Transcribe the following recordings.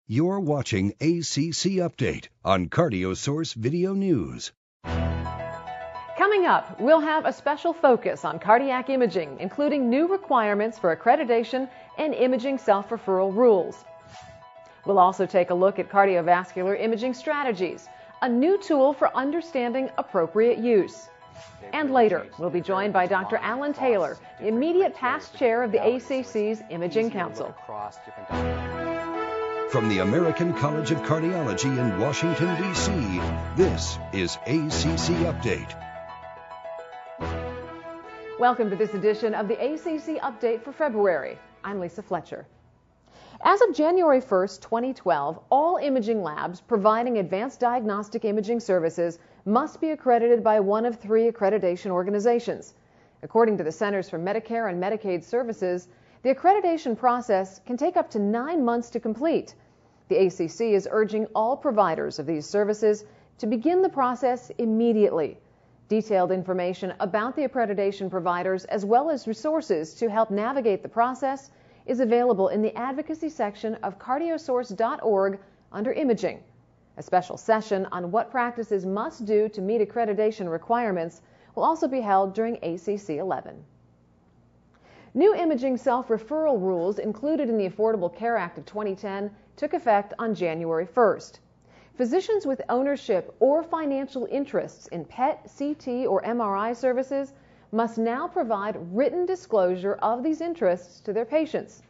You're watching ACC Update on CardioSource Video News. Coming up, we'll have a special focus on cardiac imaging, including new requirements for accreditation and imaging self-referral rules. We'll also take a look at cardiovascular imaging strategies, a new tool for understanding appropriate use. And later, we'll be joined by Dr. Alan Taylor, the immediate past chair of the ACC's Imaging Council. From the American College of Cardiology in Washington, D.C., this is ACC Update. Welcome to this edition of the ACC Update for February. I'm Lisa Fletcher. As of January 1st, 2012, all imaging labs providing advanced diagnostic imaging services must be accredited by one of three accreditation organizations. According to the Centers for Medicare and Medicaid Services, the accreditation process can take up to 9 months to complete. The ACC is urging all providers of these services to begin the process immediately. Detailed information about the accreditation providers, as well as resources to help navigate the process, is available in the advocacy section of cardiosource.org under Imaging. A special session on what practices must do to meet accreditation requirements will also be held during ACC 11. New imaging self-referral rules included in the Affordable Care Act of 2010 took effect on January 1st. Physicians with ownership or financial interests in PET, CT, or MRI services must now provide written disclosure of these interests to their patients.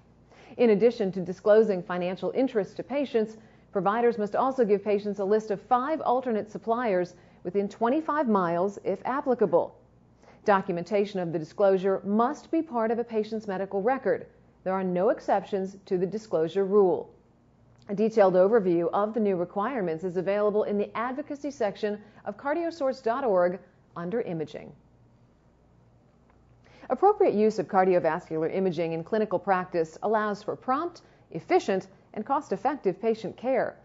In addition to disclosing financial interests to patients, providers must also give patients a list of 5 alternate suppliers within 25 miles if applicable. Documentation of the disclosure must be part of a patient's medical record. There are no exceptions to the disclosure rule. A detailed overview of the new requirements is available in the advocacy section of cardiosource.org under Imaging. Appropriate use of cardiovascular imaging in clinical practice allows for prompt, efficient, and cost-effective patient care.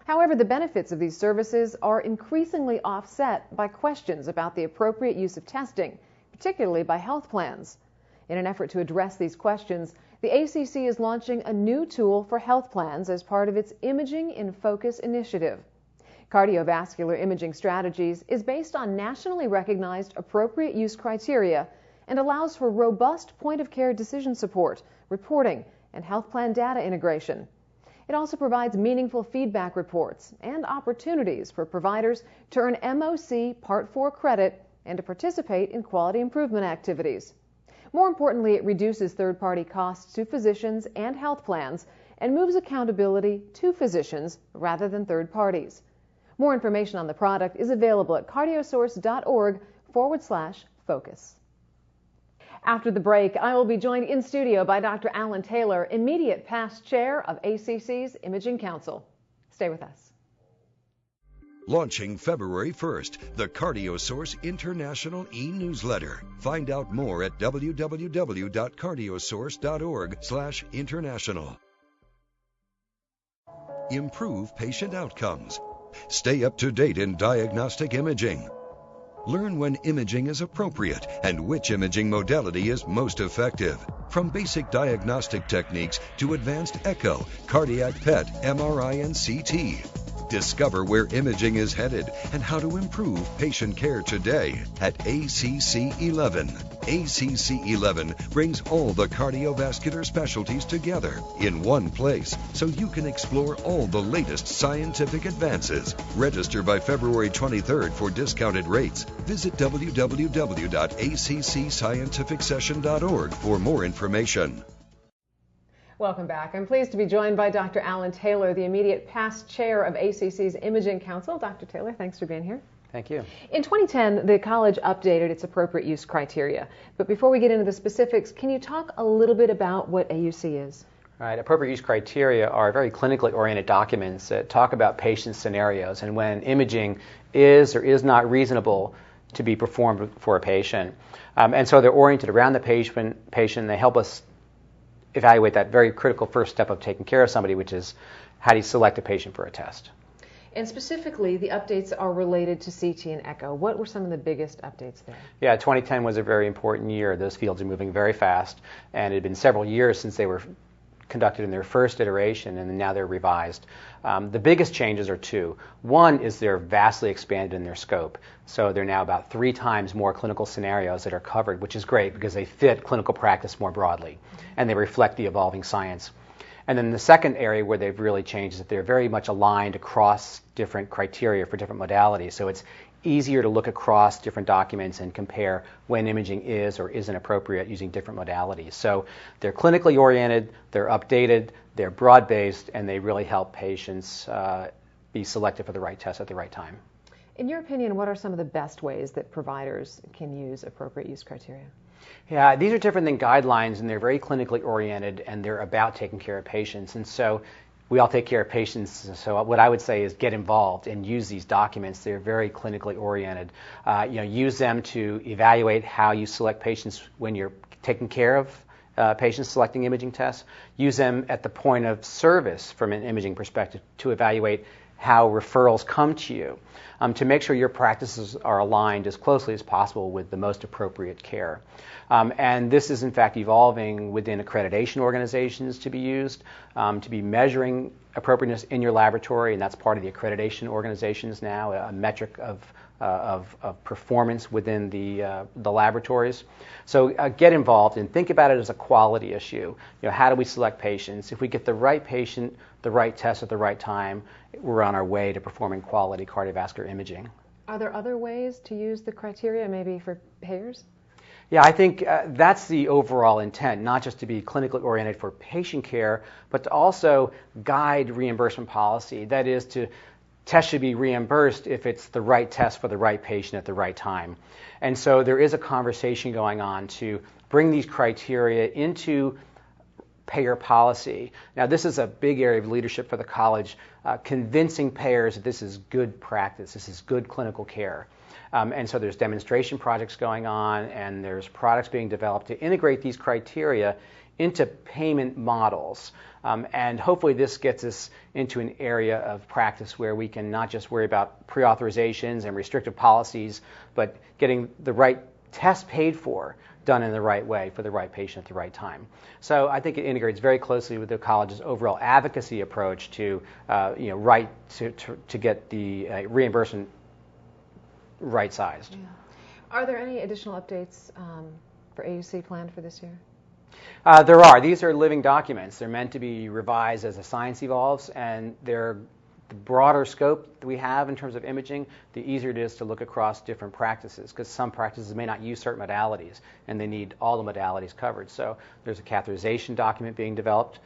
However, the benefits of these services are increasingly offset by questions about the appropriate use of testing, particularly by health plans. In an effort to address these questions, the ACC is launching a new tool for health plans as part of its Imaging in Focus initiative. Cardiovascular imaging strategies is based on nationally recognized appropriate use criteria and allows for robust point-of-care decision support, reporting, and health plan data integration. It also provides meaningful feedback reports and opportunities for providers to earn MOC Part 4 credit and to participate in quality improvement activities. More importantly, it reduces third-party costs to physicians and health plans and moves accountability to physicians rather than third parties. More information on the product is available at cardiosource.org/focus. After the break, I will be joined in studio by Dr. Alan Taylor, immediate past chair of ACC's Imaging Council. Stay with us. Launching February 1st, the CardioSource International e-newsletter. Find out more at www.cardiosource.org/international. Improve patient outcomes. Stay up to date in diagnostic imaging. Learn when imaging is appropriate and which imaging modality is most effective. From basic diagnostic techniques to advanced echo, cardiac PET, MRI, and CT. Discover where imaging is headed and how to improve patient care today at ACC 11. ACC 11 brings all the cardiovascular specialties together in one place so you can explore all the latest scientific advances. Register by February 23rd for discounted rates. Visit www.accscientificsession.org for more information. Welcome back. I'm pleased to be joined by Dr. Alan Taylor, the immediate past chair of ACC's Imaging Council. Dr. Taylor, thanks for being here. Thank you. In 2010, the college updated its appropriate use criteria. But before we get into the specifics, can you talk a little bit about what AUC is? Right. Appropriate use criteria are very clinically oriented documents that talk about patient scenarios and when imaging is or is not reasonable to be performed for a patient. And so they're oriented around the patient. They help us evaluate that very critical first step of taking care of somebody, which is how do you select a patient for a test. And specifically, the updates are related to CT and echo. What were some of the biggest updates there? Yeah, 2010 was a very important year. Those fields are moving very fast, and it had been several years since they were conducted in their first iteration, and now they're revised. The biggest changes are two. One is they're vastly expanded in their scope. So they're now about 3 times more clinical scenarios that are covered, which is great because they fit clinical practice more broadly, and they reflect the evolving science. And then the second area where they've really changed is that they're very much aligned across different criteria for different modalities. So it's easier to look across different documents and compare when imaging is or isn't appropriate using different modalities. So they're clinically oriented, they're updated, they're broad-based, and they really help patients be selected for the right test at the right time. In your opinion, what are some of the best ways that providers can use appropriate use criteria? Yeah, these are different than guidelines, and they're very clinically oriented, and they're about taking care of patients. And so we all take care of patients, so what I would say is get involved and use these documents. They're very clinically oriented. Use them to evaluate how you select patients when you're taking care of patients selecting imaging tests. Use them at the point of service from an imaging perspective to evaluate how referrals come to you, to make sure your practices are aligned as closely as possible with the most appropriate care. And this is, in fact, evolving within accreditation organizations to be used, to be measuring appropriateness in your laboratory, and that's part of the accreditation organizations now, a metric of performance within the laboratories. So get involved and think about it as a quality issue. How do we select patients? If we get the right patient, the right test at the right time, we're on our way to performing quality cardiovascular imaging. Are there other ways to use the criteria, maybe for payers? Yeah, I think that's the overall intent, not just to be clinically oriented for patient care, but to also guide reimbursement policy. That is, tests should be reimbursed if it's the right test for the right patient at the right time. And so there is a conversation going on to bring these criteria into payer policy. Now, this is a big area of leadership for the college, convincing payers that this is good practice, this is good clinical care. And so there's demonstration projects going on, and there's products being developed to integrate these criteria into payment models. And hopefully this gets us into an area of practice where we can not just worry about pre-authorizations and restrictive policies, but getting the right test paid for, done in the right way for the right patient at the right time. So I think it integrates very closely with the college's overall advocacy approach to to get the reimbursement right-sized. Yeah. Are there any additional updates for AUC planned for this year? There are. These are living documents. They're meant to be revised as the science evolves, and they're the broader scope that we have in terms of imaging, the easier it is to look across different practices, because some practices may not use certain modalities, and they need all the modalities covered. So there's a catheterization document being developed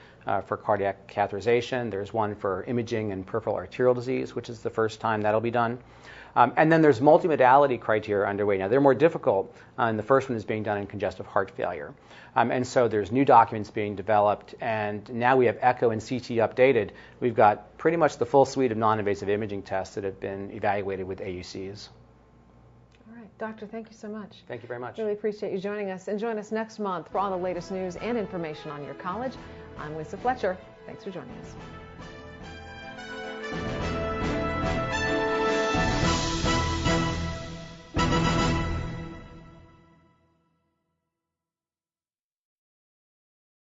for cardiac catheterization. There's one for imaging and peripheral arterial disease, which is the first time that'll be done. And then there's multimodality criteria underway. Now, they're more difficult, and the first one is being done in congestive heart failure. And so there's new documents being developed, and now we have echo and CT updated. We've got pretty much the full suite of non-invasive imaging tests that have been evaluated with AUCs. All right. Doctor, thank you so much. Thank you very much. Really appreciate you joining us. And join us next month for all the latest news and information on your college. I'm Lisa Fletcher. Thanks for joining us.